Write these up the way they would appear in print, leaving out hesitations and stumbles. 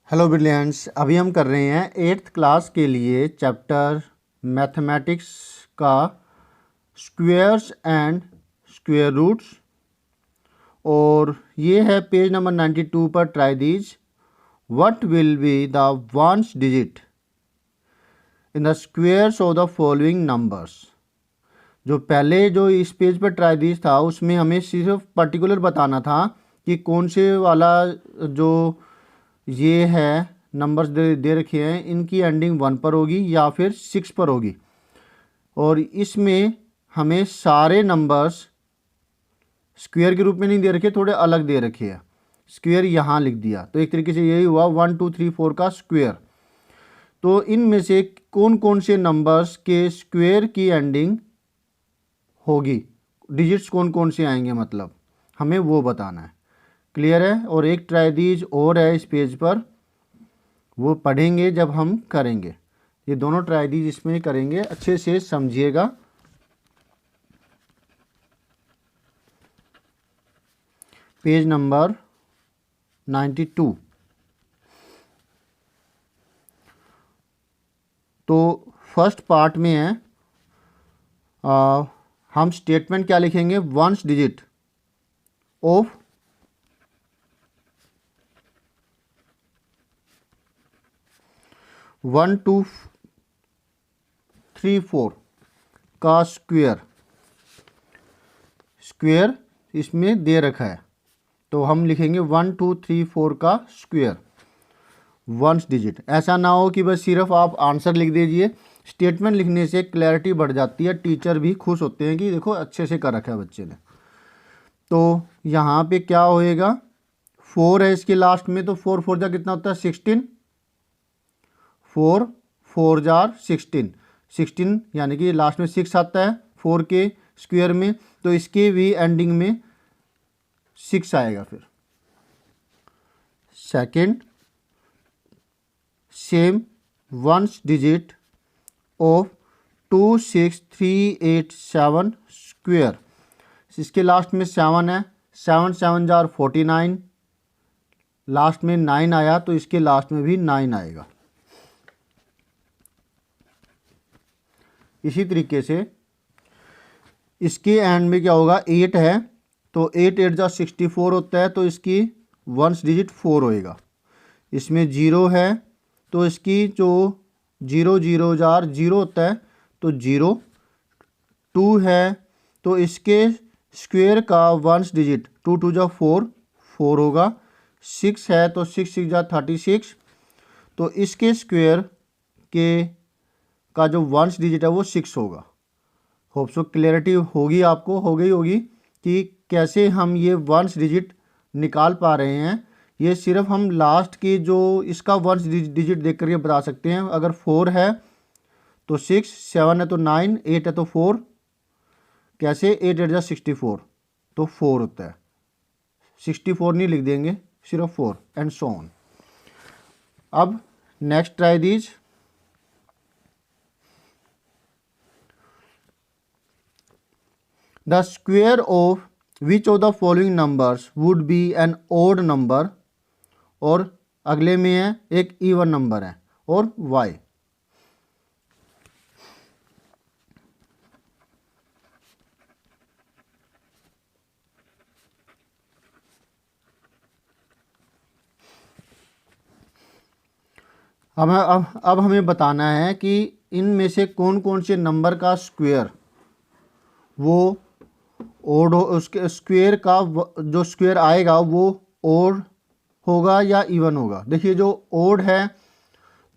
Hello brilliants, अभी हम कर रहे हैं 8th क्लास के लिए चैप्टर मैथमेटिक्स का स्क्वेयर्स एंड स्क्वेयर रूट्स। और ये है पेज नंबर 92 पर। Try these. What will be the ones digit in the squares of the following numbers. जो पहले जो इस पेज पर ट्राई दीज था उसमें हमें सिर्फ पर्टिकुलर बताना था कि कौन से वाला जो ये है नंबर्स दे रखे हैं इनकी एंडिंग 1 पर होगी या फिर 6 पर होगी। और इसमें हमें सारे नंबर्स स्क्वायर के रूप में नहीं दे रखे, थोड़े अलग दे रखे हैं। स्क्वायर यहाँ लिख दिया तो एक तरीके से यही हुआ 1 2 3 4 का स्क्वायर। तो इनमें से कौन कौन से नंबर्स के स्क्वायर की एंडिंग होगी, डिजिट्स कौन कौन से आएंगे, मतलब हमें वो बताना है। क्लियर है। और एक ट्राई दीज और है इस पेज पर, वो पढ़ेंगे जब हम करेंगे। ये दोनों ट्राई दीज इसमें करेंगे, अच्छे से समझिएगा। Page number 92। तो फर्स्ट पार्ट में है हम स्टेटमेंट क्या लिखेंगे, वंस डिजिट ऑफ 1 2 3 4 का स्क्वायर। स्क्वायर इसमें दे रखा है तो हम लिखेंगे 1 2 3 4 का स्क्वायर वंस डिजिट। ऐसा ना हो कि बस सिर्फ आप आंसर लिख दीजिए। स्टेटमेंट लिखने से क्लैरिटी बढ़ जाती है, टीचर भी खुश होते हैं कि देखो अच्छे से कर रखा है बच्चे ने। तो यहाँ पे क्या होएगा, 4 है इसके लास्ट में, तो 4 4 जा कितना होता है 16। 4 4 जार 16, 16 यानी कि लास्ट में 6 आता है 4 के स्क्वायर में, तो इसके भी एंडिंग में 6 आएगा। फिर second, same ones digit of 2 6 3 8 7 square. इसके लास्ट में 7 है, 7 7 जार 49, लास्ट में 9 आया तो इसके लास्ट में भी 9 आएगा। इसी तरीके से इसके एंड में क्या होगा, 8 है तो 8 8 जा 64 होता है तो इसकी वंस डिजिट 4 होएगा। इसमें 0 है तो इसकी जो 0 0 जार 0 होता है तो 0। 2 है तो इसके स्क्वायर का वंस डिजिट 2 2 जा 4 4 होगा। 6 है तो 6 6 जा 36, तो इसके स्क्वायर के का जो वंस डिजिट है वो 6 होगा। होप सो क्लियरिटी होगी आपको, हो गई होगी कि कैसे हम ये वंस डिजिट निकाल पा रहे हैं। ये सिर्फ हम लास्ट की जो इसका वंस डिजिट देख करके बता सकते हैं। अगर 4 है तो 6, 7 है तो 9, 8 है तो 4। कैसे 8 8 जा 64 तो 4 होता है, 64 नहीं लिख देंगे, सिर्फ 4 एंड सो ऑन। अब next try these. The square of which of the following numbers would be an odd number, और अगले में है एक इवन नंबर है और y। अब हमें बताना है कि इनमें से कौन कौन से नंबर का स्क्वायर वो ओड, उसके स्क्वायर का जो स्क्वायर आएगा वो ओड होगा या इवन होगा। देखिए जो ओड है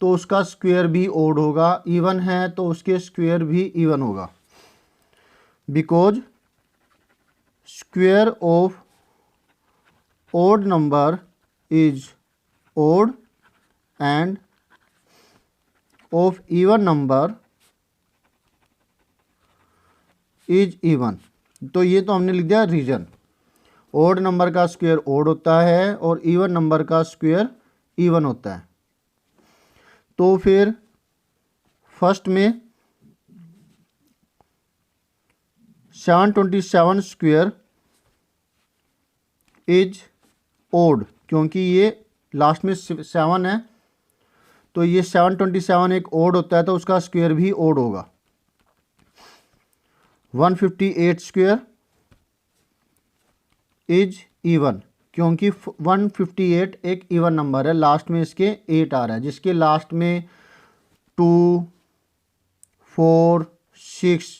तो उसका स्क्वायर भी ओड होगा, इवन है तो उसके स्क्वायर भी इवन होगा। Because square of odd number is odd and of even number is even. तो ये तो हमने लिख दिया रीजन। ओड नंबर का स्क्वायर ओड होता है और इवन नंबर का स्क्वायर इवन होता है। तो फिर फर्स्ट में 727 स्क्वायर इज ओड, क्योंकि ये लास्ट में 7 है, तो ये 727 एक ओड होता है, तो उसका स्क्वायर भी ओड होगा। 158 स्क्वायर इज इवन, क्योंकि 158 एक इवन नंबर है, लास्ट में इसके 8 आ रहा है, जिसके लास्ट में 2 4 6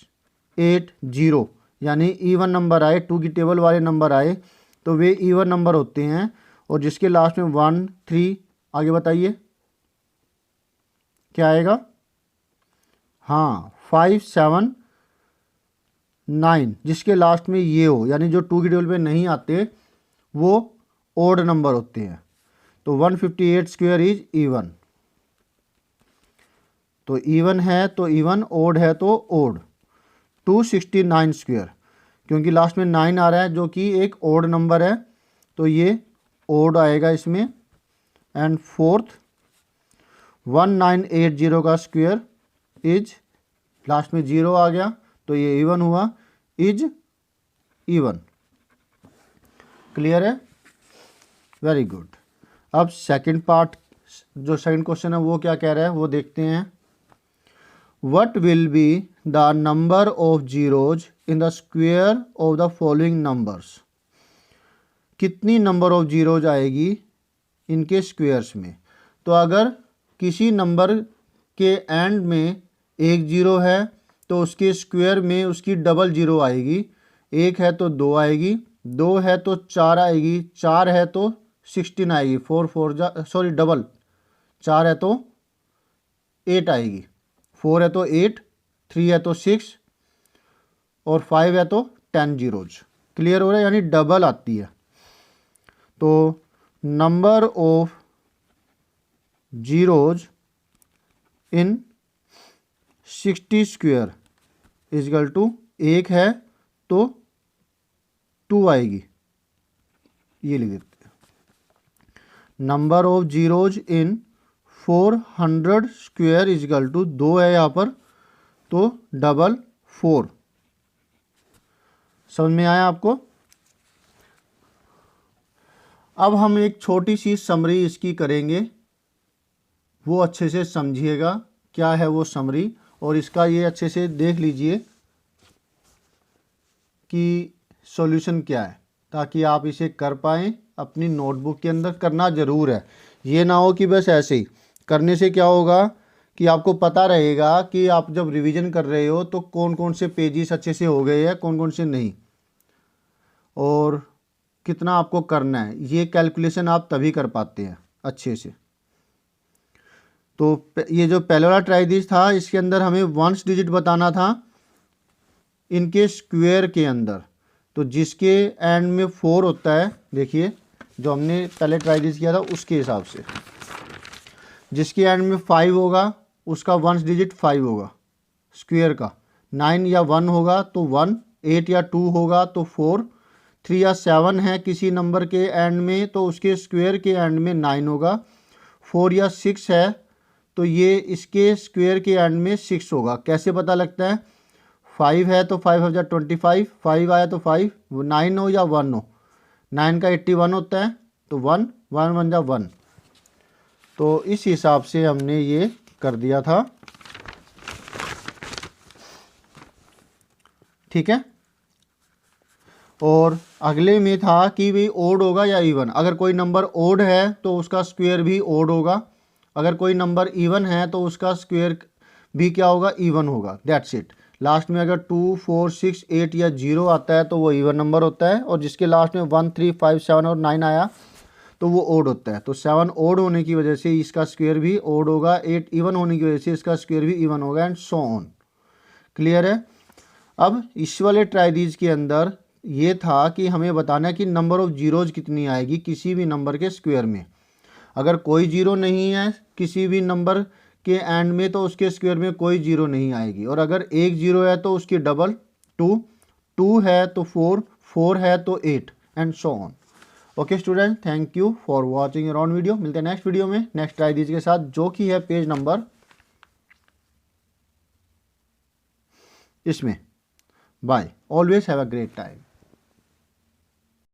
8 0 यानी इवन नंबर आए, 2 की टेबल वाले नंबर आए तो वे इवन नंबर होते हैं। और जिसके लास्ट में 1 3, आगे बताइए क्या आएगा? हाँ 5 7 9, जिसके लास्ट में ये हो, यानी जो 2 की टेबल पे नहीं आते वो ओड नंबर होते हैं। तो 158 स्क्वायर इज इवन, तो इवन है तो इवन, ओड है तो ओड। 269 स्क्वायर, क्योंकि लास्ट में 9 आ रहा है जो कि एक ओड नंबर है, तो ये ओड आएगा इसमें। एंड फोर्थ 1980 का स्क्वायर इज, लास्ट में 0 आ गया तो ये इवन हुआ, इज इवन। क्लियर है? Very good. अब सेकंड पार्ट, जो सेकंड क्वेश्चन है वो क्या कह रहा है वो देखते हैं। What will be the number of zeros in the square of the following numbers? कितनी नंबर ऑफ जीरोज आएगी इनके स्क्वायर्स में? तो अगर किसी नंबर के एंड में एक जीरो है तो उसके स्क्वायर में उसकी डबल जीरो आएगी। 1 है तो 2 आएगी, 2 है तो 4 आएगी, 4 है तो 16 आएगी, 4 4 डबल 4 है तो 8 आएगी, 4 है तो 8, 3 है तो 6 और 5 है तो 10 जीरोज। क्लियर हो रहा है? यानी डबल आती है। तो number of zeros in 60 square is equal to, 1 है तो 2 आएगी, ये लिख देते हैं। Number of zeros in 400 square is equal to, 2 है यहाँ पर तो डबल 4। समझ में आया आपको? अब हम एक छोटी सी समरी इसकी करेंगे, वो अच्छे से समझिएगा क्या है वो समरी, और इसका ये अच्छे से देख लीजिए कि सॉल्यूशन क्या है, ताकि आप इसे कर पाएँ अपनी नोटबुक के अंदर। करना ज़रूर है, ये ना हो कि बस ऐसे ही। करने से क्या होगा कि आपको पता रहेगा कि आप जब रिवीजन कर रहे हो तो कौन कौन से पेजेस अच्छे से हो गए हैं, कौन कौन से नहीं, और कितना आपको करना है। ये कैलकुलेशन आप तभी कर पाते हैं अच्छे से। तो ये जो पहले वाला ट्राइदिश था, इसके अंदर हमें वंस डिजिट बताना था इनके स्क्वायर के अंदर। तो जिसके एंड में 4 होता है, देखिए जो हमने पहले ट्राइदिश किया था उसके हिसाब से, जिसके एंड में 5 होगा उसका वंस डिजिट 5 होगा स्क्वायर का। 9 या 1 होगा तो 1, 8 या 2 होगा तो 4, 3 या 7 है किसी नंबर के एंड में तो उसके स्क्वायर के एंड में 9 होगा। 4 या 6 है तो ये इसके स्क्वायर के एंड में 6 होगा। कैसे पता लगता है? 5 है तो 5 हजार 25, 5 आया तो 5, 9 हो या 1 हो, 9 का 81 होता है तो 1 1 1 जा 1। तो इस हिसाब से हमने ये कर दिया था। ठीक है। और अगले में था कि भाई ओड होगा या इवन। अगर कोई नंबर ओड है तो उसका स्क्वायर भी ओड होगा, अगर कोई नंबर इवन है तो उसका स्क्वायर भी क्या होगा? इवन होगा। That's it. लास्ट में अगर 2 4 6 8 या 0 आता है तो वो इवन नंबर होता है, और जिसके लास्ट में 1 3 5 7 और 9 आया तो वो ओड होता है। तो 7 ओड होने की वजह से इसका स्क्वायर भी ओड होगा, 8 इवन होने की वजह से इसका स्क्वायर भी इवन होगा, एंड सो ऑन। क्लियर है? अब इस वाले ट्राइदीज के अंदर ये था कि हमें बताना है कि नंबर ऑफ जीरोज कितनी आएगी किसी भी नंबर के स्क्वायर में। अगर कोई जीरो नहीं है किसी भी नंबर के एंड में तो उसके स्क्वायर में कोई जीरो नहीं आएगी, और अगर एक जीरो है तो उसकी डबल 2, 2 है तो 4, 4 है तो 8, and so on. Okay student, thank you for watching your on video. मिलते हैं नेक्स्ट वीडियो में नेक्स्ट ट्राइदीज के साथ, जो कि है पेज नंबर इसमें। Bye, always have a great time.